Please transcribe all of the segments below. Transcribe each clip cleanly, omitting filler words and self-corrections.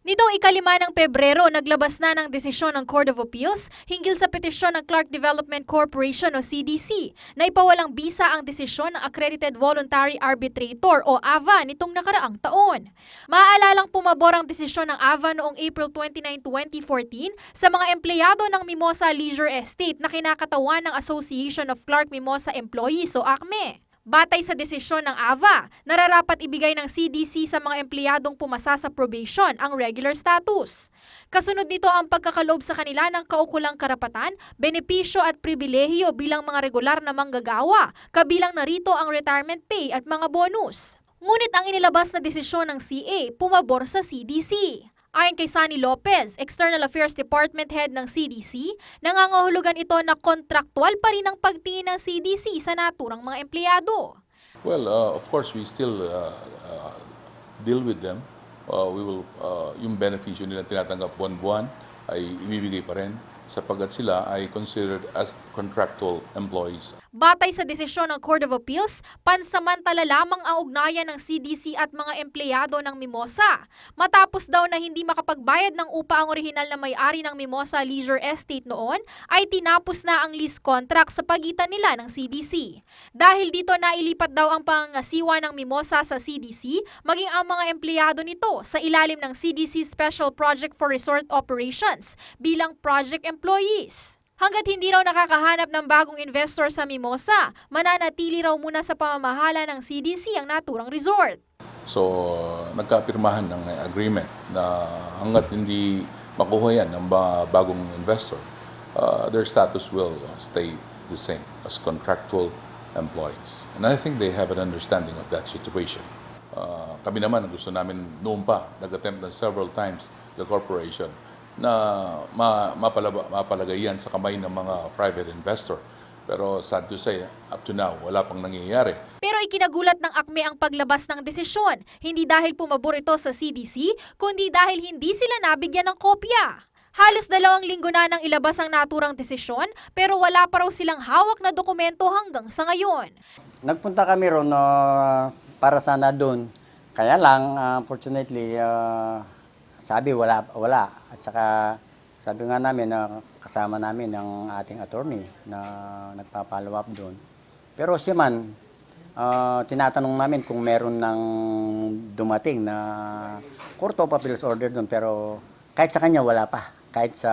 Nitong ikalima ng Pebrero, naglabas na ng desisyon ng Court of Appeals hinggil sa petisyon ng Clark Development Corporation o CDC na ipawalang bisa ang desisyon ng Accredited Voluntary Arbitrator o AVA nitong nakaraang taon. Maaalalang pumabor ang desisyon ng AVA noong April 29, 2014 sa mga empleyado ng Mimosa Leisure Estate na kinakatawan ng Association of Clark Mimosa Employees o ACME. Batay sa desisyon ng AVA, nararapat ibigay ng CDC sa mga empleyadong pumasa sa probation ang regular status. Kasunod nito ang pagkakaloob sa kanila ng kaukulang karapatan, benepisyo at pribilehiyo bilang mga regular na manggagawa, kabilang narito ang retirement pay at mga bonus. Ngunit ang inilabas na desisyon ng CA pumabor sa CDC. Ayon kay Sunny Lopez, External Affairs Department Head ng CDC, nangangahulugan ito na kontraktual pa rin ang pagtingin ng CDC sa naturang mga empleyado. Well, of course, we still deal with them. Yung benepisyo nila tinatanggap buwan-buwan ay ibibigay pa rin sapagkat sila ay considered as contractual employees. Batay sa desisyon ng Court of Appeals, pansamantala lamang ang ugnayan ng CDC at mga empleyado ng Mimosa. Matapos daw na hindi makapagbayad ng upa ang orihinal na may-ari ng Mimosa Leisure Estate noon, ay tinapos na ang lease contract sa pagitan nila ng CDC. Dahil dito nailipat daw ang pangangasiwa ng Mimosa sa CDC, maging ang mga empleyado nito sa ilalim ng CDC Special Project for Resort Operations bilang project employees. Hanggat hindi raw nakakahanap ng bagong investor sa Mimosa, mananatili raw muna sa pamamahala ng CDC ang naturang resort. So, nagkapirmahan ng agreement na hanggat hindi makuha yan ng bagong investor, their status will stay the same as contractual employees. And I think they have an understanding of that situation. Kami naman, gusto namin noon pa, nag-attempt na several times the corporation na mapalagay yan sa kamay ng mga private investor. Pero sad to say, up to now, wala pang nangyayari. Pero ikinagulat ng ACME ang paglabas ng desisyon, hindi dahil pumabor ito sa CDC, kundi dahil hindi sila nabigyan ng kopya. Halos 2 linggo na nang ilabas ang naturang desisyon, pero wala pa raw silang hawak na dokumento hanggang sa ngayon. Nagpunta kami ron para sana doon. Kaya lang, unfortunately, sabi wala. At saka sabi nga namin na kasama namin ang ating attorney na nagpa-follow up doon. Pero siya man, tinatanong namin kung meron ng dumating na Court of Appeals order doon. Pero kahit sa kanya wala pa. Kahit sa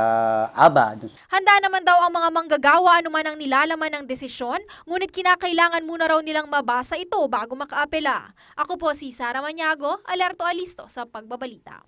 ABA. Handa naman daw ang mga manggagawa anuman ang nilalaman ng desisyon, ngunit kinakailangan muna raw nilang mabasa ito bago makaapela. Ako po si Sara Maniago, Alerto Alisto sa Pagbabalita.